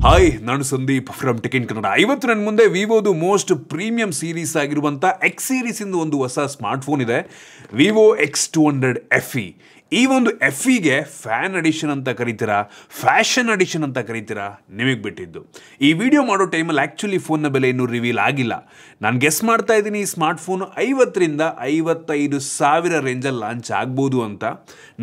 Hi, ನಾನು Sandeep from tech in Kannada. ಇವತ್ತು ನನ್ನ ಮುಂದೆ ವಿವೋದು ಮೋಸ್ಟ್ ಪ್ರೀಮಿಯಂ ಸೀರೀಸ್ ಆಗಿರುವಂಥ ಎಕ್ಸ್ ಸೀರೀಸಿಂದ ಒಂದು ಹೊಸ ಸ್ಮಾರ್ಟ್ಫೋನ್ ಇದೆ, ವಿವೋ X200FE. ಈ ಒಂದು ಎಫ್ಇಗೆ ಫ್ಯಾನ್ ಅಡಿಷನ್ ಅಂತ ಕರೀತೀರಾ, ಫ್ಯಾಷನ್ ಅಡಿಷನ್ ಅಂತ ಕರೀತೀರಾ, ನಿಮಗೆ ಬಿಟ್ಟಿದ್ದು. ಈ ವಿಡಿಯೋ ಮಾಡೋ ಟೈಮಲ್ಲಿ ಆ್ಯಕ್ಚುಲಿ ಫೋನ್ನ ಬೆಲೆ ಇನ್ನೂ ರಿವೀಲ್ ಆಗಿಲ್ಲ. ನಾನು ಗೆಸ್ ಮಾಡ್ತಾ ಇದ್ದೀನಿ ಈ ಸ್ಮಾರ್ಟ್ಫೋನು 50,000 to 55,000 ರೇಂಜಲ್ಲಿ ಲಾಂಚ್ ಆಗ್ಬೋದು ಅಂತ.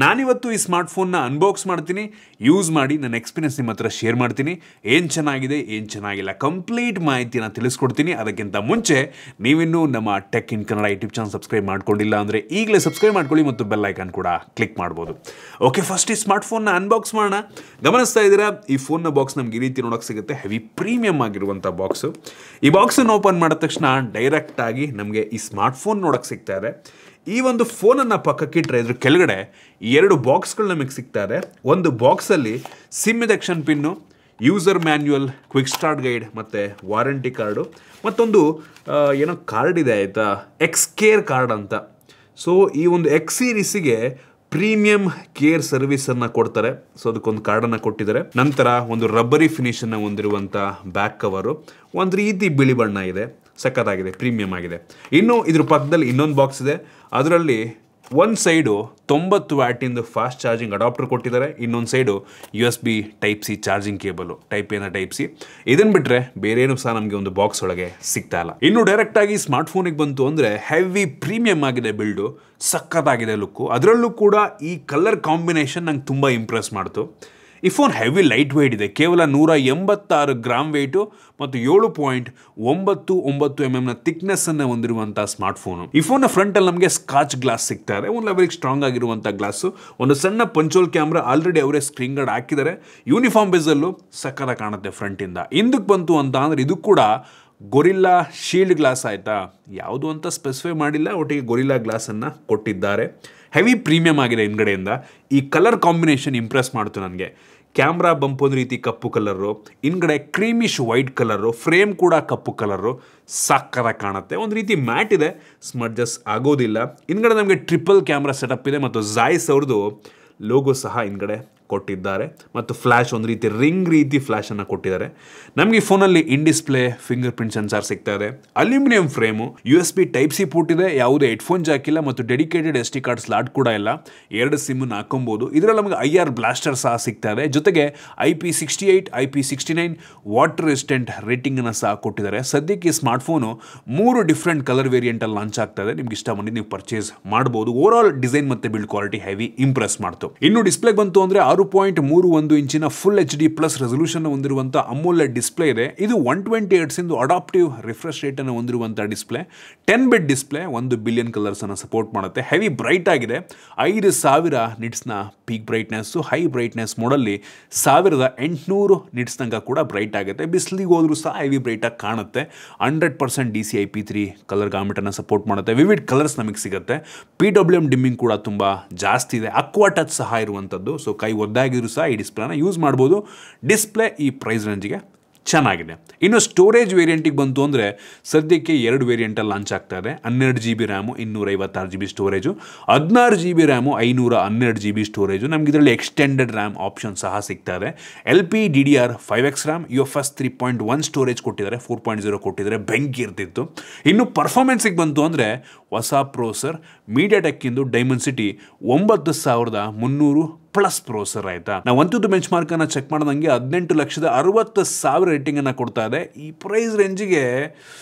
ನಾನಿವತ್ತು ಈ ಸ್ಮಾರ್ಟ್ಫೋನ್ನ ಅನ್ಬಾಕ್ಸ್ ಮಾಡ್ತೀನಿ, ಯೂಸ್ ಮಾಡಿ ನನ್ನ ಎಕ್ಸ್ಪೀರಿಯನ್ಸ್ ನಿಮ್ಮ ಹತ್ರ ಶೇರ್ ಮಾಡ್ತೀನಿ. ಏನು ಚೆನ್ನಾಗಿದೆ, ಏನು ಚೆನ್ನಾಗಿಲ್ಲ, ಕಂಪ್ಲೀಟ್ ಮಾಹಿತಿನ ತಿಳಿಸ್ಕೊಡ್ತೀನಿ. ಅದಕ್ಕಿಂತ ಮುಂಚೆ ನೀವಿನ್ನೂ ನಮ್ಮ tech in Kannada YouTube channel subscribe ಮಾಡ್ಕೊಂಡಿಲ್ಲ ಅಂದರೆ ಈಗಲೇ ಸಬ್ಸ್ಕ್ರೈಬ್ ಮಾಡ್ಕೊಳ್ಳಿ ಮತ್ತು ಬೆಲ್ ಐಕಾನ್ ಕೂಡ ಕ್ಲಿಕ್ ಮಾಡ್ಬೋದು. ಓಕೆ, ಫಸ್ಟ್ ಈ ಸ್ಮಾರ್ಟ್ಫೋನ್ನ ಅನ್ಬಾಕ್ಸ್ ಮಾಡೋಣ. ಗಮನಿಸ್ತಾ ಇದ್ದೀರಾ, ಈ ಫೋನ್ನ ಬಾಕ್ಸ್ ನಮ್ಗೆ ಈ ರೀತಿ ನೋಡೋಕೆ ಸಿಗುತ್ತೆ. ಹೆವಿ ಪ್ರೀಮಿಯಮ್ ಆಗಿರುವಂಥ ಬಾಕ್ಸು. ಈ ಬಾಕ್ಸನ್ನು ಓಪನ್ ಮಾಡಿದ ತಕ್ಷಣ ಡೈರೆಕ್ಟಾಗಿ ನಮಗೆ ಈ ಸ್ಮಾರ್ಟ್ಫೋನ್ ನೋಡೋಕೆ ಸಿಗ್ತಾ ಇದೆ. ಈ ಒಂದು ಫೋನನ್ನು ಪಕ್ಕಕ್ಕಿಟ್ಟರೆ ಇದ್ರ ಕೆಳಗಡೆ 2 ಬಾಕ್ಸ್ಗಳು ನಮಗೆ ಸಿಗ್ತಾ ಇದೆ. ಒಂದು ಬಾಕ್ಸಲ್ಲಿ sim ejection pin, user manual, quick start guide ಮತ್ತು ವಾರಂಟಿ ಕಾರ್ಡು, ಮತ್ತೊಂದು ಏನೋ ಕಾರ್ಡ್ ಇದೆ ಆಯಿತಾ, ಎಕ್ಸ್ ಕೇರ್ ಕಾರ್ಡ್ ಅಂತ. ಸೊ ಈ ಒಂದು ಎಕ್ಸ್ ಸೀರೀಸಿಗೆ ಪ್ರೀಮಿಯಂ ಕೇರ್ ಸರ್ವಿಸನ್ನು ಕೊಡ್ತಾರೆ. ಸೊ ಅದಕ್ಕೊಂದು ಕಾರ್ಡನ್ನು ಕೊಟ್ಟಿದ್ದಾರೆ. ನಂತರ ಒಂದು ರಬ್ಬರಿ ಫಿನಿಷನ್ನು ಹೊಂದಿರುವಂಥ ಬ್ಯಾಕ್ ಕವರು, ಒಂದು ರೀತಿ ಬಿಳಿ ಬಣ್ಣ ಇದೆ, ಸಖತ್ತಾಗಿದೆ, ಪ್ರೀಮಿಯಂ ಆಗಿದೆ. ಇನ್ನು ಇದ್ರ ಪಕ್ಕದಲ್ಲಿ ಇನ್ನೊಂದು ಬಾಕ್ಸ್ ಇದೆ. ಅದರಲ್ಲಿ ಒಂದು ಸೈಡು 90 ವ್ಯಾಟಿಂದು ಫಾಸ್ಟ್ ಚಾರ್ಜಿಂಗ್ ಅಡಾಪ್ಟರ್ ಕೊಟ್ಟಿದ್ದಾರೆ, ಇನ್ನೊಂದು side USB Type-C charging cable, type A Type-C. ಇದನ್ನು ಬಿಟ್ಟರೆ ಬೇರೇನು ಸಹ ನಮಗೆ ಒಂದು ಬಾಕ್ಸ್ ಒಳಗೆ ಸಿಗ್ತಾ ಇಲ್ಲ. ಇನ್ನು ಡೈರೆಕ್ಟಾಗಿ ಸ್ಮಾರ್ಟ್ಫೋನಿಗೆ ಬಂತು ಅಂದರೆ ಹೆವಿ ಪ್ರೀಮಿಯಂ ಆಗಿದೆ ಬಿಲ್ಡು, ಸಖತ್ತಾಗಿದೆ ಲುಕ್ಕು. ಅದರಲ್ಲೂ ಕೂಡ ಈ ಕಲರ್ ಕಾಂಬಿನೇಷನ್ ನಂಗೆ ತುಂಬ ಇಂಪ್ರೆಸ್ ಮಾಡ್ತು. ಈ ಫೋನ್ ಹೆವಿ ಲೈಟ್ ವೆಯ್ಟ್ ಇದೆ, ಕೇವಲ 186 ಗ್ರಾಮ್ ವೆಯ್ಟು ಮತ್ತು 7.99 mm ಥಿಕ್ನೆಸ್ಸನ್ನು ಹೊಂದಿರುವಂಥ ಸ್ಮಾರ್ಟ್ಫೋನು. ಈ ಫೋನ್ನ ಫ್ರಂಟಲ್ಲಿ ನಮಗೆ ಸ್ಕಾಚ್ ಗ್ಲಾಸ್ ಸಿಗ್ತಾ ಇದೆ, ಒಂದು ಲೆವೆಲ್ಗೆ ಸ್ಟ್ರಾಂಗ್ ಆಗಿರುವಂಥ ಗ್ಲಾಸು. ಒಂದು ಸಣ್ಣ ಪಂಚೋಲ್ ಕ್ಯಾಮ್ರಾ, ಆಲ್ರೆಡಿ ಅವರೇ ಸ್ಕ್ರೀನ್ ಗಾರ್ಡ್ ಹಾಕಿದ್ದಾರೆ. ಯೂನಿಫಾರ್ಮ್ ಬೇಸಲ್ಲೂ ಸಕ್ಕತ್ತಾಗಿ ಕಾಣುತ್ತೆ ಫ್ರಂಟಿಂದ. ಹಿಂದಕ್ಕೆ ಬಂತು ಅಂತ ಅಂದರೆ ಇದು ಕೂಡ ಗೊರಿಲ್ಲಾ ಶೀಲ್ಡ್ ಗ್ಲಾಸ್ ಆಯಿತಾ, ಯಾವುದು ಅಂತ ಸ್ಪೆಸಿಫೈ ಮಾಡಿಲ್ಲ, ಒಟ್ಟಿಗೆ ಗೊರಿಲ್ಲಾ ಗ್ಲಾಸನ್ನು ಕೊಟ್ಟಿದ್ದಾರೆ. ಹೆವಿ ಪ್ರೀಮಿಯಂ ಆಗಿದೆ ಹಿಂದ್ಗಡೆಯಿಂದ. ಈ ಕಲರ್ ಕಾಂಬಿನೇಷನ್ ಇಂಪ್ರೆಸ್ ಮಾಡ್ತು ನನಗೆ. ಕ್ಯಾಮ್ರಾ ಬಂಪ್ ಒಂದು ರೀತಿ ಕಪ್ಪು ಕಲರು, ಹಿಂದ್ಗಡೆ ಕ್ರೀಮಿಶ್ ವೈಟ್ ಕಲರು, ಫ್ರೇಮ್ ಕೂಡ ಕಪ್ಪು ಕಲರು, ಸಕ್ಕತ್ತಾಗಿ ಕಾಣುತ್ತೆ. ಒಂದು ರೀತಿ ಮ್ಯಾಟ್ ಇದೆ, ಸ್ಮಡ್ಜಸ್ ಆಗೋದಿಲ್ಲ. ಹಿಂದ್ಗಡೆ ನಮಗೆ ಟ್ರಿಪಲ್ ಕ್ಯಾಮ್ರಾ ಸೆಟಪ್ ಇದೆ ಮತ್ತು ಜಾಯ್ಸ್ ಅವ್ರದ್ದು ಲೋಗೋ ಸಹ ಹಿಂದ್ಗಡೆ ಕೊಟ್ಟಿದ್ದಾರೆ ಮತ್ತು ಫ್ಲ್ಯಾಶ್ ಒಂದು ರೀತಿ ರಿಂಗ್ ರೀತಿ ಫ್ಲ್ಯಾಶನ್ನು ಕೊಟ್ಟಿದ್ದಾರೆ. ನಮಗೆ ಈ ಫೋನಲ್ಲಿ in display finger print sensor ಸಿಗ್ತಾ ಇದೆ. Aluminium frame, USB Type-C port ಇದೆ, ಯಾವುದೇ ಹೆಡ್ಫೋನ್ ಜಾಕ್ ಇಲ್ಲ ಮತ್ತು ಡೆಡಿಕೇಟೆಡ್ SD ಕಾರ್ಡ್ ಸ್ಲಾಟ್ ಕೂಡ ಇಲ್ಲ. 2 ಸಿಮ್ಮನ್ನು ಹಾಕೊಬೋದು. ಇದರಲ್ಲಿ ನಮಗೆ IR ಬ್ಲಾಸ್ಟರ್ ಸಹ ಸಿಗ್ತಾ ಇದೆ. ಜೊತೆಗೆ IP68, IP69 ವಾಟರ್ ರೆಸಿಸ್ಟೆಂಟ್ ರೇಟಿಂಗನ್ನು ಸಹ ಕೊಟ್ಟಿದ್ದಾರೆ. ಸದ್ಯಕ್ಕೆ ಈ ಸ್ಮಾರ್ಟ್ಫೋನು 3 ಡಿಫ್ರೆಂಟ್ ಕಲರ್ ವೇರಿಯಂಟಲ್ಲಿ ಲಾಂಚ್ ಆಗ್ತಾ ಇದೆ. ನಿಮ್ಗೆ ಇಷ್ಟ ಬಂದಿದ್ದು ನೀವು ಪರ್ಚೇಸ್ ಮಾಡ್ಬೋದು. ಓವರ್ ಆಲ್ ಡಿಸೈನ್ ಮತ್ತು ಬಿಲ್ಡ್ ಕ್ವಾಲಿಟಿ ಹೆವಿ ಇಂಪ್ರೆಸ್ ಮಾಡ್ತು. ಇನ್ನು ಡಿಸ್ಪ್ಲೇ ಬಂತು ಅಂದರೆ 6.31 ಇಂಚಿನ ಫುಲ್ HD ಪ್ಲಸ್ ರೆಸಲ್ಯೂಷನ್ ಹೊಂದಿರುವಂಥ ಅಮೋಲೆಡ್ ಡಿಸ್ಪ್ಲೇ ಇದೆ. ಇದು 120 Hz ಅಡಾಪ್ಟಿವ್ ರಿಫ್ರೆಶ್ ರೇಟ್ ಅನ್ನು ಹೊಂದಿರುವಂಥ display. 10 bit display, 1 billion colours ಅನ್ನು ಸಪೋರ್ಟ್ ಮಾಡುತ್ತೆ. ಹೆವಿ ಬ್ರೈಟ್ ಆಗಿದೆ. 5000 ನಿಟ್ಸ್ನ ಪೀಕ್ ಬ್ರೈಟ್ನೆಸ್ಸು, ಹೈ ಬ್ರೈಟ್ನೆಸ್ ಮೋಡಲ್ಲಿ 1800 ನಿಟ್ಸ್ ತನಕ ಕೂಡ ಬ್ರೈಟ್ ಆಗುತ್ತೆ. ಬಿಸಿಲಿಗೆ ಹೋದ್ರೂ ಸಹ ಹೆವಿ ಬ್ರೈಟಾಗಿ ಕಾಣುತ್ತೆ. 100% DCI-P3 ಕಲರ್ ಗಾಮೆಟನ್ನು ಸಪೋರ್ಟ್ ಮಾಡುತ್ತೆ. ವಿವಿಡ್ ಕಲರ್ಸ್ ನಮಗೆ ಸಿಗುತ್ತೆ. PWM ಡಿಮ್ಮಿಂಗ್ ಕೂಡ ತುಂಬ ಜಾಸ್ತಿ ಇದೆ. ಅಕ್ವಾ ಟಚ್ ಸಹ ಇರುವಂಥದ್ದು. ಸೊ ಕೈ ಒದ್ದಾಗಿದ್ರು ಸಹ ಈ ಡಿಸ್ಪ್ಲೇನ ಯೂಸ್ ಮಾಡ್ಬೋದು. ಡಿಸ್ಪ್ಲೇ ಈ ಪ್ರೈಸ್ ರೇಂಜ್ಗೆ ಚೆನ್ನಾಗಿದೆ. ಇನ್ನು ಸ್ಟೋರೇಜ್ ವೇರಿಯಂಟಿಗೆ ಬಂತು ಅಂದರೆ ಸದ್ಯಕ್ಕೆ 2 ವೇರಿಯಂಟಲ್ಲಿ ಲಾಂಚ್ ಆಗ್ತಾ ಇದೆ. 12 GB RAM, 256 GB storage, 16 GB RAM, 512 GB storage. ನಮ್ಗೆ ಇದರಲ್ಲಿ ಎಕ್ಸ್ಟೆಂಡೆಡ್ ರ್ಯಾಮ್ ಆಪ್ಷನ್ ಸಹ ಸಿಗ್ತಾ ಇದೆ. LPDDR5X ರ್ಯಾಮ್, UFS 3.1 ಸ್ಟೋರೇಜ್ ಕೊಟ್ಟಿದ್ದಾರೆ, 4.0 ಕೊಟ್ಟಿದ್ದಾರೆ, ಬೆಂಕಿ ಇರ್ತಿತ್ತು. ಇನ್ನು ಪರ್ಫಾರ್ಮೆನ್ಸಿಗೆ ಬಂತು ಅಂದರೆ ಹೊಸ ಪ್ರೋಸರ್ ಮೀಡಿಯಾಟೆಕ್ಕಿಂದು ಡೈಮೆನ್ಸಿಟಿ 9300 ಪ್ಲಸ್ ಪ್ರೋಸರ್ ಆಯಿತಾ. ನಾವು ಒಂದು ಬೆಂಚ್ ಮಾರ್ಕನ್ನು ಚೆಕ್ ಮಾಡಿದಂಗೆ 18,60,000 ರೇಟಿಂಗನ್ನು ಕೊಡ್ತಾ ಇದೆ. ಈ ಪ್ರೈಸ್ ರೇಂಜಿಗೆ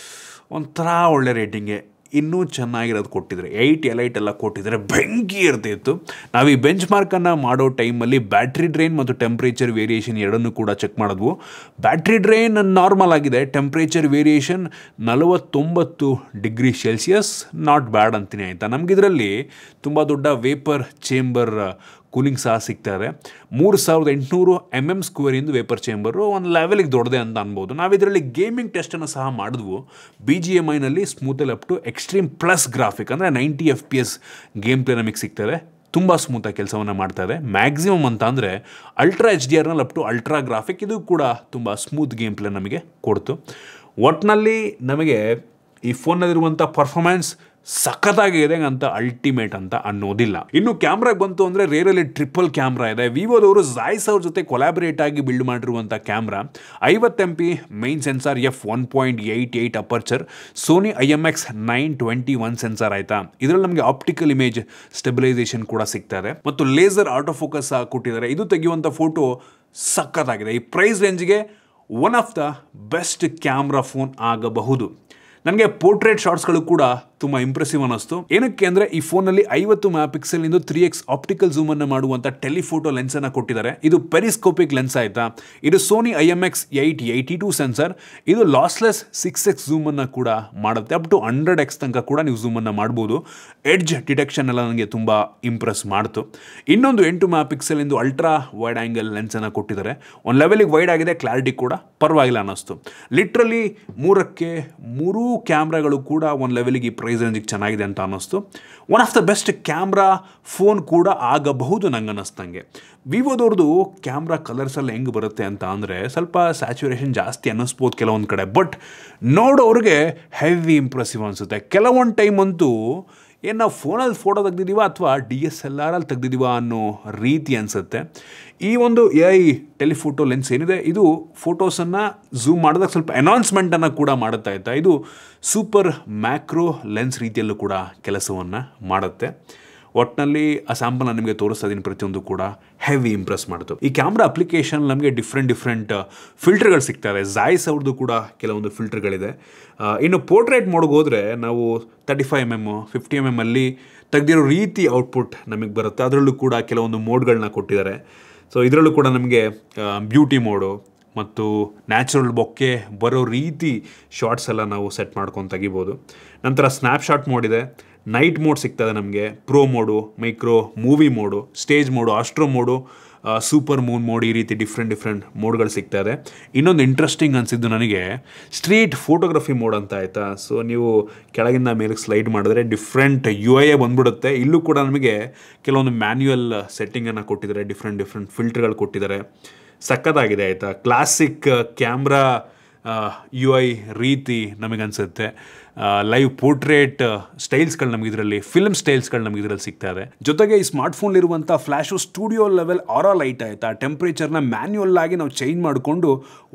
ಒಂಥರ ಒಳ್ಳೆ ರೇಟಿಂಗೆ. ಇನ್ನೂ ಚೆನ್ನಾಗಿರೋದು ಕೊಟ್ಟಿದ್ದಾರೆ. 8 ಎಲೈಟ್ ಎಲ್ಲ ಕೊಟ್ಟಿದ್ದಾರೆ, ಬೆಂಕಿ ಇರ್ತಿತ್ತು. ನಾವು ಈ ಬೆಂಚ್ ಮಾರ್ಕನ್ನು ಮಾಡೋ ಟೈಮಲ್ಲಿ ಬ್ಯಾಟ್ರಿ ಡ್ರೈನ್ ಮತ್ತು ಟೆಂಪ್ರೇಚರ್ ವೇರಿಯೇಷನ್ ಎರಡನ್ನೂ ಕೂಡ ಚೆಕ್ ಮಾಡಿದ್ವು. ಬ್ಯಾಟ್ರಿ ಡ್ರೈನ್ ನಾರ್ಮಲ್ ಆಗಿದೆ, temperature variation 49 degree Celsius, not bad ಅಂತೀನಿ ಆಯಿತಾ. ನಮಗಿದರಲ್ಲಿ ತುಂಬ ದೊಡ್ಡ ವೇಪರ್ ಚೇಂಬರ್ ಕೂಲಿಂಗ್ ಸಹ ಸಿಗ್ತಾ ಇದೆ. 3800 mm² ವೇಪರ್ ಚೇಂಬರು, ಒಂದು ಲೆವೆಲಿಗೆ ದೊಡ್ಡದೆ ಅಂತ ಅನ್ಬೋದು. ನಾವಿದರಲ್ಲಿ ಗೇಮಿಂಗ್ ಟೆಸ್ಟನ್ನು ಸಹ ಮಾಡಿದ್ವು. BGMIನಲ್ಲಿ ಸ್ಮೂತಲ್ಲಿ up to extreme plus graphic ಅಂದರೆ 90 FPS ಗೇಮ್ ಪ್ಲೇ ನಮಗೆ ಸಿಗ್ತದೆ. ತುಂಬ ಸ್ಮೂತಾಗಿ ಕೆಲಸವನ್ನು ಮಾಡ್ತಾ ಇದೆ. ಮ್ಯಾಕ್ಸಿಮಮ್ ಅಂತ ಅಂದರೆ ಅಲ್ಟ್ರಾ HDRನಲ್ಲಿ ಅಪ್ ಟು ಅಲ್ಟ್ರಾ ಗ್ರಾಫಿಕ್, ಇದು ಕೂಡ ತುಂಬ ಸ್ಮೂತ್ ಗೇಮ್ ಪ್ಲೇ ನಮಗೆ ಕೊಡ್ತು. ಒಟ್ಟಿನಲ್ಲಿ ನಮಗೆ ಈ ಫೋನ್ನಲ್ಲಿರುವಂಥ ಪರ್ಫಾರ್ಮೆನ್ಸ್ ಸಖತ್ತಾಗಿದೆ ಅಂತ ಅಲ್ಟಿಮೇಟ್ ಅಂತ ಅನ್ನೋದಿಲ್ಲ. ಇನ್ನು ಕ್ಯಾಮ್ರಾಗೆ ಬಂತು ಅಂದರೆ ರೇರಲ್ಲಿ ಟ್ರಿಪಲ್ ಕ್ಯಾಮ್ರಾ ಇದೆ. ವಿವೋದವರು ಝಾಯ್ಸ್ ಅವ್ರ ಜೊತೆ ಕೊಲಾಬರೇಟ್ ಆಗಿ ಬಿಲ್ಡ್ ಮಾಡಿರುವಂಥ camera 50 MP main sensor, f1.88 aperture, Sony IMX 921 sensor ಆಯ್ತಾ. ಇದರಲ್ಲಿ ನಮಗೆ ಆಪ್ಟಿಕಲ್ ಇಮೇಜ್ ಸ್ಟೆಬಿಲೈಸೇಷನ್ ಕೂಡ ಸಿಗ್ತಾರೆ ಮತ್ತು ಲೇಸರ್ ಆಟೋ ಫೋಕಸ್ ಕೊಟ್ಟಿದ್ದಾರೆ. ಇದು ತೆಗೆಯುವಂಥ ಫೋಟೋ ಸಖತ್ತಾಗಿದೆ. ಈ ಪ್ರೈಸ್ ರೇಂಜ್ಗೆ one of the best camera phone ಆಗಬಹುದು. ನನಗೆ ಪೋರ್ಟ್ರೇಟ್ ಶಾಟ್ಸ್ಗಳು ಕೂಡ ತುಂಬ ಇಂಪ್ರೆಸಿವ್ ಅನ್ನಿಸ್ತು. ಏನಕ್ಕೆ ಅಂದರೆ ಈ ಫೋನಲ್ಲಿ 50 MP ಇಂದು 3x ಆಪ್ಟಿಕಲ್ ಝೂಮ್ ಅನ್ನು ಮಾಡುವಂಥ ಟೆಲಿಫೋಟೋ ಲೆನ್ಸ್ ಅನ್ನು ಕೊಟ್ಟಿದ್ದಾರೆ. ಇದು ಪೆರಿಸ್ಕೋಪಿಕ್ ಲೆನ್ಸ್ ಆಯ್ತಾ. ಇದು ಸೋನಿ IMX 882 ಸೆನ್ಸರ್. ಇದು ಲಾಸ್ಲೆಸ್ 6x ಝೂಮ್ ಅನ್ನು ಕೂಡ ಮಾಡುತ್ತೆ. ಅಪ್ ಟು 100x ತನಕ ಕೂಡ ನೀವು ಝೂಮ್ ಅನ್ನು ಮಾಡ್ಬೋದು. ಎಡ್ಜ್ ಡಿಟೆಕ್ಷನ್ ಎಲ್ಲ ನನಗೆ ತುಂಬ ಇಂಪ್ರೆಸ್ ಮಾಡ್ತು. ಇನ್ನೊಂದು 8 MP ಇಂದು ಅಲ್ಟ್ರಾ ವೈಡ್ ಆ್ಯಂಗಲ್ ಲೆನ್ಸ್ ಅನ್ನು ಕೊಟ್ಟಿದ್ದಾರೆ. ಒಂದು ಲೆವೆಲಿಗೆ ವೈಡ್ ಆಗಿದೆ, ಕ್ಲಾರಿಟಿ ಕೂಡ ಪರವಾಗಿಲ್ಲ ಅನ್ನಿಸ್ತು. ಲಿಟ್ರಲಿ 3ಕ್ಕೆ 3 ಕ್ಯಾಮ್ರಾಗಳು ಕೂಡ ಒಂದು ಲೆವೆಲಿಗೆ ಪ್ರೈಸ್ ರೇಂಜಿಗೆ ಚೆನ್ನಾಗಿದೆ ಅಂತ ಅನ್ನಿಸ್ತು. One of the best camera phone ಕೂಡ ಆಗಬಹುದು ನಂಗೆ ಅನ್ನಿಸ್ತಂಗೆ. ವಿವೋದವ್ರದ್ದು ಕ್ಯಾಮ್ರಾ ಕಲರ್ಸ್ ಎಲ್ಲ ಹೆಂಗೆ ಬರುತ್ತೆ ಅಂತ ಅಂದರೆ ಸ್ವಲ್ಪ ಸ್ಯಾಚುರೇಷನ್ ಜಾಸ್ತಿ ಅನ್ನಿಸ್ಬೋದು ಕೆಲವೊಂದು ಕಡೆ, ಬಟ್ ನೋಡೋರಿಗೆ ಹೆವಿ ಇಂಪ್ರೆಸಿವ್ ಅನಿಸುತ್ತೆ. ಕೆಲವೊಂದು ಟೈಮ್ ಅಂತೂ ಏನು ನಾವು ಫೋನಲ್ಲಿ ಫೋಟೋ ತೆಗ್ದಿದ್ದೀವ ಅಥವಾ DSLR ಅಲ್ಲಿ ತೆಗ್ದಿದ್ದೀವ ಅನ್ನೋ ರೀತಿ ಅನಿಸುತ್ತೆ. ಈ ಒಂದು AI ಟೆಲಿಫೋಟೋ ಲೆನ್ಸ್ ಏನಿದೆ ಇದು ಫೋಟೋಸನ್ನು ಝೂಮ್ ಮಾಡಿದಾಗ ಸ್ವಲ್ಪ ಅನೌನ್ಸ್ಮೆಂಟನ್ನು ಕೂಡ ಮಾಡುತ್ತಾ ಇತ್ತು. ಇದು ಸೂಪರ್ ಮ್ಯಾಕ್ರೋ ಲೆನ್ಸ್ ರೀತಿಯಲ್ಲೂ ಕೂಡ ಕೆಲಸವನ್ನು ಮಾಡುತ್ತೆ. ಒಟ್ಟಿನಲ್ಲಿ ಆ ಸ್ಯಾಂಪಲ್ ನಾನು ನಿಮಗೆ ತೋರಿಸ್ತಾ ಇದ್ದೀನಿ, ಪ್ರತಿಯೊಂದು ಕೂಡ ಹೆವಿ ಇಂಪ್ರೆಸ್ ಮಾಡ್ತು. ಈ ಕ್ಯಾಮ್ರಾ ಅಪ್ಲಿಕೇಶನ್ ನಮಗೆ ಡಿಫ್ರೆಂಟ್ ಫಿಲ್ಟರ್ಗಳು ಸಿಗ್ತವೆ. ಝಾಯ್ಸ್ ಅವ್ರದ್ದು ಕೂಡ ಕೆಲವೊಂದು ಫಿಲ್ಟರ್ಗಳಿದೆ. ಇನ್ನು ಪೋರ್ಟ್ರೇಟ್ ಮೋಡ್ಗೆ ಹೋದರೆ ನಾವು 35mm 50mm ಅಲ್ಲಿ ತೆಗೆದಿರೋ ರೀತಿ ಔಟ್ಪುಟ್ ನಮಗೆ ಬರುತ್ತೆ. ಅದರಲ್ಲೂ ಕೂಡ ಕೆಲವೊಂದು ಮೋಡ್ಗಳನ್ನ ಕೊಟ್ಟಿದ್ದಾರೆ. ಸೊ ಇದರಲ್ಲೂ ಕೂಡ ನಮಗೆ ಬ್ಯೂಟಿ ಮೋಡು ಮತ್ತು ನ್ಯಾಚುರಲ್ ಬೊಕ್ಕೆ ಬರೋ ರೀತಿ ಶಾರ್ಟ್ಸ್ ಎಲ್ಲ ನಾವು ಸೆಟ್ ಮಾಡ್ಕೊಂಡು ತೆಗಿಬೋದು. ನಂತರ ಸ್ನ್ಯಾಪ್ಶಾಟ್ ಮೋಡ್ ಇದೆ, ನೈಟ್ ಮೋಡ್ ಸಿಗ್ತದೆ ನಮಗೆ, pro mode, micro, movie mode, stage mode, astro mode, super Moon mode, ಈ ರೀತಿ ಡಿಫ್ರೆಂಟ್ ಮೋಡ್ಗಳು ಸಿಗ್ತಾ ಇದೆ. ಇನ್ನೊಂದು ಇಂಟ್ರೆಸ್ಟಿಂಗ್ ಅನಿಸಿದ್ದು ನನಗೆ ಸ್ಟ್ರೀಟ್ ಫೋಟೋಗ್ರಫಿ ಮೋಡ್ ಅಂತ ಆಯಿತಾ. ಸೊ ನೀವು ಕೆಳಗಿಂದ ಮೇಲೆ ಸ್ಲೈಡ್ ಮಾಡಿದ್ರೆ ಡಿಫ್ರೆಂಟ್ UI ಬಂದ್ಬಿಡುತ್ತೆ. ಇಲ್ಲೂ ಕೂಡ ನಮಗೆ ಕೆಲವೊಂದು ಮ್ಯಾನ್ಯುಯಲ್ ಸೆಟ್ಟಿಂಗನ್ನು ಕೊಟ್ಟಿದ್ದಾರೆ, ಡಿಫ್ರೆಂಟ್ ಫಿಲ್ಟರ್ಗಳು ಕೊಟ್ಟಿದ್ದಾರೆ. ಸಖತ್ತಾಗಿದೆ ಆಯಿತಾ. ಕ್ಲಾಸಿಕ್ ಕ್ಯಾಮ್ರಾ UI ರೀತಿ ನಮಗನ್ಸುತ್ತೆ. ಲೈವ್ ಪೋರ್ಟ್ರೇಟ್ ಸ್ಟೈಲ್ಸ್ಗಳು ನಮಗೆ ಇದರಲ್ಲಿ, ಫಿಲ್ಮ್ ಸ್ಟೈಲ್ಸ್ಗಳು ನಮಗೆ ಇದರಲ್ಲಿ ಸಿಗ್ತಾ ಇದೆ. ಜೊತೆಗೆ ಈ ಸ್ಮಾರ್ಟ್ಫೋನ್ಲಿರುವಂಥ ಫ್ಲ್ಯಾಶು ಸ್ಟುಡಿಯೋ ಲೆವೆಲ್ ಆರಾ ಲೈಟ್ ಆಯಿತಾ. ಟೆಂಪ್ರೇಚರ್ನ ಮ್ಯಾನ್ಯುಯಲ್ ಆಗಿ ನಾವು ಚೇಂಜ್ ಮಾಡಿಕೊಂಡು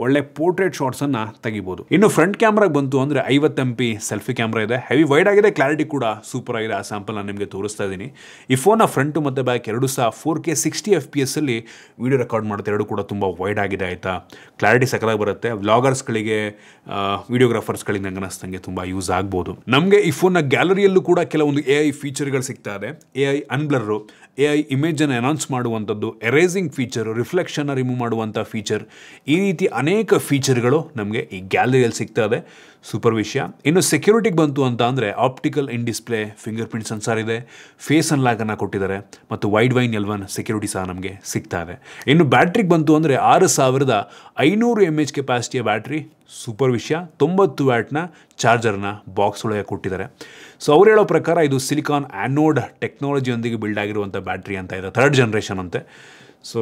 ಒಳ್ಳೆ ಪೋರ್ಟ್ರೇಟ್ ಶಾಟ್ಸನ್ನು ತೆಗಿಬೋದು. ಇನ್ನು ಫ್ರಂಟ್ ಕ್ಯಾಮ್ರಾಗೆ ಬಂತು ಅಂದರೆ 50 MP ಸೆಲ್ಫಿ ಕ್ಯಾಮ್ರಾ ಇದೆ, ಹೆವಿ ವೈಡ್ ಆಗಿದೆ, ಕ್ಲಾರಿಟಿ ಕೂಡ ಸೂಪರ್ ಆಗಿದೆ. ಆ ಸ್ಯಾಂಪಲ್ ನಾನು ನಿಮಗೆ ತೋರಿಸ್ತಾ ಇದ್ದೀನಿ. ಈ ಫೋನ್ನ ಫ್ರಂಟು ಮತ್ತು ಬ್ಯಾಕ್ ಎರಡು ಸಹ 4K 60 FPS ಅಲ್ಲಿ ವಿಡಿಯೋ ರೆಕಾರ್ಡ್ ಮಾಡುತ್ತೆ. ಎರಡು ಕೂಡ ತುಂಬ ವೈಡ್ ಆಗಿದೆ ಆಯಿತಾ. ಕ್ಲಾರಿಟಿ ಸಕ್ಕದಾಗಿ ಬರುತ್ತೆ. ವ್ಲಾಗರ್ಸ್ಗಳಿಗೆ, ವಿಡಿಯೋಗ್ರಾಫರ್ಸ್ಗಳಿಗೆ ನಂಗೆ ಅನ್ನಿಸ್ತಂಗೆ ತುಂಬ ಯೂಸ್ ಆಗ್ಬೋದು. ನಮಗೆ ಈ ಫೋನ್ನ ಗ್ಯಾಲರಿಯಲ್ಲೂ ಕೂಡ ಕೆಲವೊಂದು AI ಫೀಚರ್ಗಳು ಸಿಗ್ತಾ ಇದೆ. AI ಅನ್ಬ್ಲರು, AI ಇಮೇಜನ್ನು ಅನೌನ್ಸ್ ಮಾಡುವಂಥದ್ದು, ಎರೇಸಿಂಗ್ ಫೀಚರು, ರಿಫ್ಲೆಕ್ಷನ್ನ ರಿಮೂವ್ ಮಾಡುವಂಥ ಫೀಚರ್, ಈ ರೀತಿ ಅನೇಕ ಫೀಚರ್ಗಳು ನಮಗೆ ಈ ಗ್ಯಾಲರಿಯಲ್ಲಿ ಸಿಗ್ತಾ ಇದೆ. ಸೂಪರ್ ವಿಷಯ. ಇನ್ನು ಸೆಕ್ಯೂರಿಟಿಗೆ ಬಂತು ಅಂತ ಅಂದರೆ optical in display, finger print sensor ಇದೆ, ಫೇಸ್ ಅನ್ಲಾಕನ್ನು ಕೊಟ್ಟಿದ್ದಾರೆ ಮತ್ತು ವೈಡ್ ವೈನ್ L1 ಸೆಕ್ಯೂರಿಟಿ ಸಹ ನಮಗೆ ಸಿಗ್ತಾ ಇದೆ. ಇನ್ನು ಬ್ಯಾಟ್ರಿಗೆ ಬಂತು ಅಂದರೆ 6500 mAh ಕೆಪಾಸಿಟಿಯ ಬ್ಯಾಟ್ರಿ, ಸೂಪರ್ ವಿಷಯ. 90 ವ್ಯಾಟ್ನ ಚಾರ್ಜರ್ನ ಬಾಕ್ಸ್ ಒಳಗೆ ಕೊಟ್ಟಿದ್ದಾರೆ. ಸೊ ಅವ್ರು ಹೇಳೋ ಪ್ರಕಾರ ಇದು ಸಿಲಿಕಾನ್ ಆ್ಯನೋಡ್ ಟೆಕ್ನಾಲಜಿಯೊಂದಿಗೆ ಬಿಲ್ಡ್ ಆಗಿರುವಂಥ ಬ್ಯಾಟ್ರಿ ಅಂತ ಇದೆ, 3rd ಜನರೇಷನ್ ಅಂತೆ. ಸೊ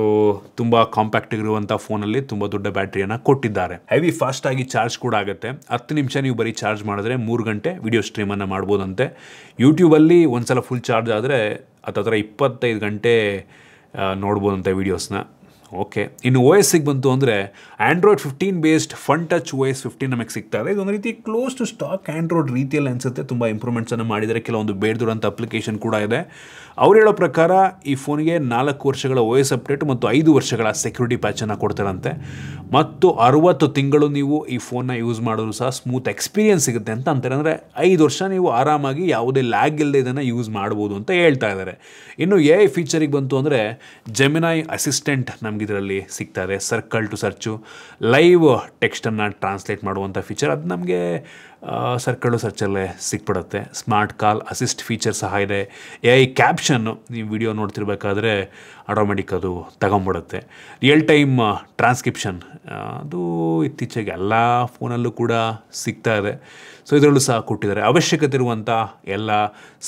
ತುಂಬ ಕಾಂಪ್ಯಾಕ್ಟ್ ಇರುವಂಥ ಫೋನಲ್ಲಿ ತುಂಬ ದೊಡ್ಡ ಬ್ಯಾಟ್ರಿಯನ್ನು ಕೊಟ್ಟಿದ್ದಾರೆ. ಹೆವಿ ಫಾಸ್ಟಾಗಿ ಚಾರ್ಜ್ ಕೂಡ ಆಗುತ್ತೆ. 10 ನಿಮಿಷ ನೀವು ಬರೀ ಚಾರ್ಜ್ ಮಾಡಿದ್ರೆ 3 ಗಂಟೆ ವಿಡಿಯೋ ಸ್ಟ್ರೀಮನ್ನು ಮಾಡ್ಬೋದಂತೆ. ಯೂಟ್ಯೂಬಲ್ಲಿ ಒಂದ್ಸಲ ಫುಲ್ ಚಾರ್ಜ್ ಆದರೆ ಹತ್ತಿರ 25 ಗಂಟೆ ನೋಡ್ಬೋದಂತೆ ವೀಡಿಯೋಸ್ನ. ಓಕೆ. ಇನ್ನು OSಗೆ ಬಂತು ಅಂದರೆ Android 15 based fun touch OS 15 ನಮಗೆ ಸಿಗ್ತಾ ಇದೆ. ಇದೊಂದು ರೀತಿ ಕ್ಲೋಸ್ ಟು ಸ್ಟಾಕ್ ಆ್ಯಂಡ್ರಾಯ್ಡ್ ರೀತಿಯಲ್ಲಿ ಅನಿಸುತ್ತೆ. ತುಂಬ ಇಂಪ್ರೂವ್ಮೆಂಟ್ಸನ್ನು ಮಾಡಿದರೆ, ಕೆಲವೊಂದು ಬೇಡದಿರೋಂಥ ಅಪ್ಲಿಕೇಶನ್ ಕೂಡ ಇದೆ. ಅವ್ರು ಹೇಳೋ ಪ್ರಕಾರ ಈ ಫೋನಿಗೆ 4 ವರ್ಷಗಳ OS ಅಪ್ಡೇಟ್ ಮತ್ತು 5 ವರ್ಷಗಳ ಸೆಕ್ಯೂರಿಟಿ ಪ್ಯಾಚನ್ನು ಕೊಡ್ತಾರಂತೆ. ಮತ್ತು 60 ತಿಂಗಳು ನೀವು ಈ ಫೋನ್ನ ಯೂಸ್ ಮಾಡೋದು ಸಹ ಸ್ಮೂತ್ ಎಕ್ಸ್ಪೀರಿಯನ್ಸ್ ಸಿಗುತ್ತೆ ಅಂತ ಅಂತಾರೆ. ಅಂದರೆ 5 ವರ್ಷ ನೀವು ಆರಾಮಾಗಿ ಯಾವುದೇ ಲ್ಯಾಗ್ ಇಲ್ಲದೆ ಇದನ್ನು ಯೂಸ್ ಮಾಡ್ಬೋದು ಅಂತ ಹೇಳ್ತಾ ಇದ್ದಾರೆ. ಇನ್ನು AI ಫೀಚರಿಗೆ ಬಂತು ಅಂದರೆ ಜೆಮಿನೈ ಅಸಿಸ್ಟೆಂಟ್ ನಮಗೆ ಇದರಲ್ಲಿ ಸಿಗ್ತಾ ಇದೆ. ಸರ್ಕಲ್ ಟು ಸರ್ಚು, ಲೈವ್ ಟೆಕ್ಸ್ಟನ್ನು ಟ್ರಾನ್ಸ್ಲೇಟ್ ಮಾಡುವಂಥ ಫೀಚರ್, ಅದು ನಮಗೆ ಸರ್ಕಲ್ ಟು ಸರ್ಚಲ್ಲೇ ಸಿಕ್ಬಿಡುತ್ತೆ. ಸ್ಮಾರ್ಟ್ ಕಾಲ್ ಅಸಿಸ್ಟ್ ಫೀಚರ್ ಸಹ ಇದೆ. AI ಕ್ಯಾಪ್ಷನ್ನು ನೀವು ವಿಡಿಯೋ ನೋಡ್ತಿರ್ಬೇಕಾದ್ರೆ ಆಟೋಮೆಟಿಕ್ ಅದು ತಗೊಂಬಿಡುತ್ತೆ. ರಿಯಲ್ ಟೈಮ್ ಟ್ರಾನ್ಸ್ಕ್ರಿಪ್ಷನ್ ಅದು ಇತ್ತೀಚೆಗೆ ಎಲ್ಲ ಫೋನಲ್ಲೂ ಕೂಡ ಸಿಗ್ತಾ ಇದೆ. ಸೊ ಇದರಲ್ಲೂ ಸಹ ಕೊಟ್ಟಿದ್ದಾರೆ. ಅವಶ್ಯಕತೆ ಇರುವಂಥ ಎಲ್ಲ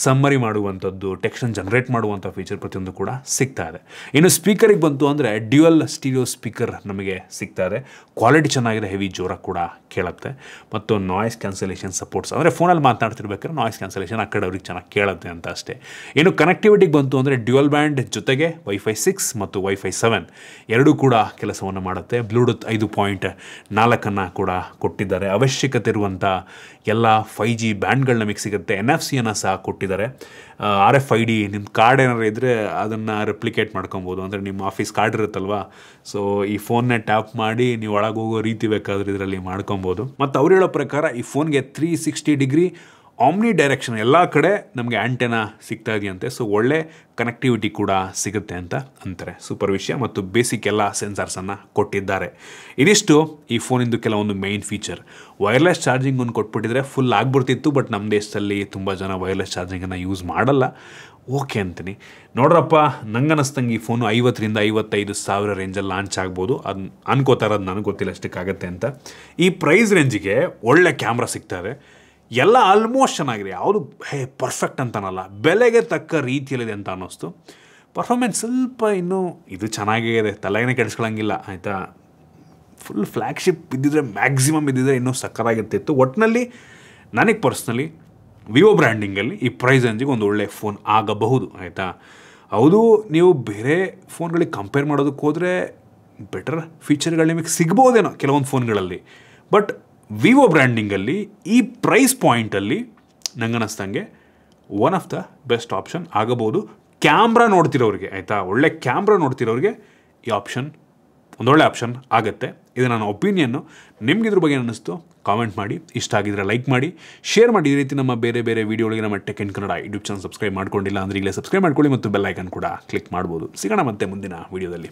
ಸಮ್ಮರಿ ಮಾಡುವಂಥದ್ದು, ಟೆಕ್ಸ್ಟನ್ನು ಜನರೇಟ್ ಮಾಡುವಂಥ ಫೀಚರ್ ಪ್ರತಿಯೊಂದು ಕೂಡ ಸಿಗ್ತಾ ಇದೆ. ಇನ್ನು ಸ್ಪೀಕರಿಗೆ ಬಂತು ಅಂದರೆ ಡ್ಯುಯಲ್ ಡ್ಯುಯಲ್ ಸ್ಟೀರಿಯೋ ಸ್ಪೀಕರ್ ನಮಗೆ ಸಿಗ್ತಾ ಇದೆ. ಕ್ವಾಲಿಟಿ ಚೆನ್ನಾಗಿದೆ, ಹೆವಿ ಜೋರ ಕೂಡ ಕೇಳುತ್ತೆ. ಮತ್ತು ನಾಯ್ಸ್ ಕ್ಯಾನ್ಸಲೇಷನ್ ಸಪೋರ್ಟ್ಸ್, ಅಂದರೆ ಫೋನಲ್ಲಿ ಮಾತನಾಡ್ತಿರ್ಬೇಕಾದ್ರೆ ನಾಯ್ಸ್ ಕ್ಯಾನ್ಸಲೇಷನ್ ಆ ಕಡೆ ಅವ್ರಿಗೆ ಚೆನ್ನಾಗಿ ಕೇಳುತ್ತೆ ಅಂತ ಅಷ್ಟೇ. ಏನು ಕನೆಕ್ಟಿವಿಟಿಗೆ ಬಂತು ಅಂದರೆ ಡ್ಯುಯಲ್ ಬ್ಯಾಂಡ್ ಜೊತೆಗೆ ವೈಫೈ 6 ಮತ್ತು ವೈಫೈ 7 ಎರಡೂ ಕೂಡ ಕೆಲಸವನ್ನು ಮಾಡುತ್ತೆ. ಬ್ಲೂಟೂತ್ 5.4 ಕೂಡ ಕೊಟ್ಟಿದ್ದಾರೆ. ಅವಶ್ಯಕತೆ ಇರುವಂಥ ಎಲ್ಲ 5G ಬ್ಯಾಂಡ್ಗಳನ್ನ ನಮಗೆ ಸಿಗುತ್ತೆ. NFC ಸಹ ಕೊಟ್ಟಿದ್ದಾರೆ. RFID ನಿಮ್ಮ ಕಾರ್ಡ್ ಏನಾರು ಇದ್ದರೆ ಅದನ್ನು ರೆಪ್ಲಿಕೇಟ್ ಮಾಡ್ಕೊಬೋದು. ಅಂದರೆ ನಿಮ್ಮ ಆಫೀಸ್ ಕಾರ್ಡ್ ಇರುತ್ತಲ್ವ, ಸೊ ಈ ಫೋನ್ನೇ ಟ್ಯಾಪ್ ಮಾಡಿ ನೀವು ಒಳಗೆ ಹೋಗೋ ರೀತಿ ಬೇಕಾದ್ರೆ ಇದರಲ್ಲಿ ಮಾಡ್ಕೊಬೋದು. ಮತ್ತು ಅವ್ರು ಹೇಳೋ ಪ್ರಕಾರ ಈ ಫೋನ್ಗೆ 360 ಡಿಗ್ರಿ ಆಮ್ನಿ ಡೈರೆಕ್ಷನ್ ಎಲ್ಲ ಕಡೆ ನಮಗೆ ಆ್ಯಂಟೆನಾ ಸಿಗ್ತಾ ಇದೆಯಂತೆ. ಸೊ ಒಳ್ಳೆ ಕನೆಕ್ಟಿವಿಟಿ ಕೂಡ ಸಿಗುತ್ತೆ ಅಂತ ಅಂತಾರೆ. ಸೂಪರ್ ವಿಷಯ. ಮತ್ತು ಬೇಸಿಕ್ ಎಲ್ಲ ಸೆನ್ಸಾರ್ಸನ್ನು ಕೊಟ್ಟಿದ್ದಾರೆ. ಇದಿಷ್ಟು ಈ ಫೋನಿಂದು ಕೆಲವೊಂದು ಮೇಯ್ನ್ ಫೀಚರ್. ವೈರ್ಲೆಸ್ ಚಾರ್ಜಿಂಗ್ ಒಂದು ಕೊಟ್ಬಿಟ್ಟಿದ್ರೆ ಫುಲ್ ಆಗ್ಬಿಡ್ತಿತ್ತು, ಬಟ್ ನಮ್ಮ ದೇಶದಲ್ಲಿ ತುಂಬ ಜನ ವೈರ್ಲೆಸ್ ಚಾರ್ಜಿಂಗನ್ನು ಯೂಸ್ ಮಾಡಲ್ಲ. ಓಕೆ ಅಂತೀನಿ. ನೋಡ್ರಪ್ಪ, ನಂಗೆ ಅನ್ನಿಸ್ತಂಗೆ ಈ ಫೋನು 50,000 to 55,000 ರೇಂಜಲ್ಲಿ ಲಾಂಚ್ ಆಗ್ಬೋದು. ಅದು ಅನ್ಕೋತಾ ಇರೋದು ನನಗೆ ಗೊತ್ತಿಲ್ಲ ಎಷ್ಟಕ್ಕಾಗತ್ತೆ ಅಂತ. ಈ ಪ್ರೈಸ್ ರೇಂಜಿಗೆ ಒಳ್ಳೆ ಕ್ಯಾಮ್ರಾ ಸಿಗ್ತದೆ. ಎಲ್ಲ ಆಲ್ಮೋಸ್ಟ್ ಚೆನ್ನಾಗಿದೆ, ಯಾವುದು ಪರ್ಫೆಕ್ಟ್ ಅಂತನಲ್ಲ, ಬೆಲೆಗೆ ತಕ್ಕ ರೀತಿಯಲ್ಲಿದೆ ಅಂತ ಅನ್ನಿಸ್ತು. ಪರ್ಫಾರ್ಮೆನ್ಸ್ ಸ್ವಲ್ಪ ಇನ್ನೂ ಇದು ಚೆನ್ನಾಗಿದೆ, ತಲೆಗೇ ಕೆಡಿಸ್ಕೊಳ್ಳೋಂಗಿಲ್ಲ ಆಯಿತಾ. ಫುಲ್ ಫ್ಲ್ಯಾಗ್ಶಿಪ್ ಇದ್ದಿದ್ರೆ, ಮ್ಯಾಕ್ಸಿಮಮ್ ಇದ್ದಿದ್ರೆ ಇನ್ನೂ ಸಕ್ಕತ್ತಾಗಿರ್ತಿತ್ತು. ಒಟ್ಟಿನಲ್ಲಿ ನನಗೆ ಪರ್ಸ್ನಲಿ ವಿವೋ ಬ್ರ್ಯಾಂಡಿಂಗಲ್ಲಿ ಈ ಪ್ರೈಸ್ ರೇಂಜಿಗೆ ಒಂದು ಒಳ್ಳೆ ಫೋನ್ ಆಗಬಹುದು ಆಯಿತಾ. ಹೌದು, ನೀವು ಬೇರೆ ಫೋನ್ಗಳಿಗೆ ಕಂಪೇರ್ ಮಾಡೋದಕ್ಕೆ ಹೋದರೆ ಬೆಟರ್ ಫೀಚರ್ಗಳು ನಿಮಗೆ ಸಿಗ್ಬೋದೇನೋ ಕೆಲವೊಂದು ಫೋನ್ಗಳಲ್ಲಿ, ಬಟ್ ವಿವೋ ಬ್ರ್ಯಾಂಡಿಂಗಲ್ಲಿ ಈ ಪ್ರೈಸ್ ಪಾಯಿಂಟಲ್ಲಿ ನಂಗೆ ಅನ್ನಿಸ್ತಂಗೆ one of the best option ಆಗಬಹುದು. ಕ್ಯಾಮ್ರಾ ನೋಡ್ತಿರೋರಿಗೆ ಆಯಿತಾ, ಒಳ್ಳೆ ಕ್ಯಾಮ್ರಾ ನೋಡ್ತಿರೋರಿಗೆ ಈ ಆಪ್ಷನ್ ಒಂದೊಳ್ಳೆ ಆಪ್ಷನ್ ಆಗುತ್ತೆ. ಇದು ನನ್ನ ಒಪಿನಿಯನ್ನು. ನಿಮ್ಗೆ ಇದ್ರ ಬಗ್ಗೆ ಅನ್ನಿಸ್ತು ಕಾಮೆಂಟ್ ಮಾಡಿ. ಇಷ್ಟ ಆಗಿದ್ರೆ ಲೈಕ್ ಮಾಡಿ, ಶೇರ್ ಮಾಡಿ. ಈ ರೀತಿ ನಮ್ಮ ಬೇರೆ ಬೇರೆ ವೀಡಿಯೋಗಳಿಗೆ ನಮ್ಮ tech in Kannada YouTube channel subscribe ಮಾಡ್ಕೊಂಡಿಲ್ಲ ಅಂದರೆ ಈಗಲೇ ಸಬ್ಸ್ಕ್ರೈಬ್ ಮಾಡ್ಕೊಳ್ಳಿ ಮತ್ತು ಬೆಲ್ ಐಕನ್ ಕೂಡ ಕ್ಲಿಕ್ ಮಾಡ್ಬೋದು. ಸಿಗೋಣ ಮತ್ತೆ ಮುಂದಿನ ವೀಡಿಯೋದಲ್ಲಿ.